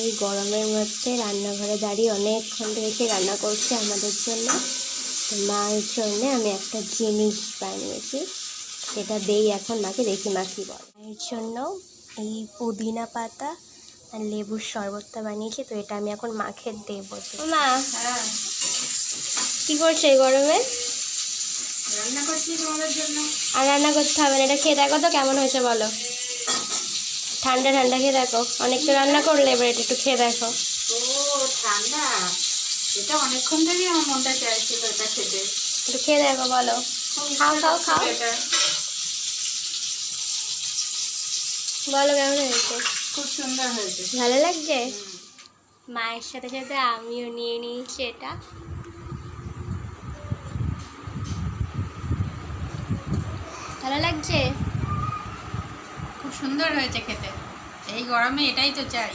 এই গরমের মধ্যে রান্নাঘরে দাঁড়িয়ে অনেকক্ষণ ধরে রান্না করছে আমাদের জন্য। তো মায়ের জন্য আমি একটা জিনিস বানিয়েছি, সেটা দেই এখন মাকে, দেখি মা কী বলে। মায়ের জন্য এই পুদিনা পাতা আর লেবুর শরবতটা বানিয়েছি, তো এটা আমি এখন মাকে দেবো। মা কী করছে এই গরমে? রান্না করছি তোমাদের জন্য। আর রান্না করতে হবে না, এটা খেয়ে দেখো তো কেমন হয়েছে বলো। ঠান্ডা ঠান্ডা খেয়ে দেখো, অনেক তো রান্না করলে, এবার এটা একটু খেয়ে দেখো। ও ঠান্ডা, এটা অনেকক্ষণ থেকেই আমার মনটা চাইছিল এটা খেতে। একটু খেয়ে দেখো, বলো। খাও খাও খাও, এটা বলো কেমন হয়েছে। খুব সুন্দর হয়েছে। ভালো লাগছে? মায়ের সাথে সাথে আমিও নিয়ে নিয়েছি এটা। ভালো লাগছে? খুব সুন্দর হয়েছে খেতে, এই গরমে এটাই তো চাই।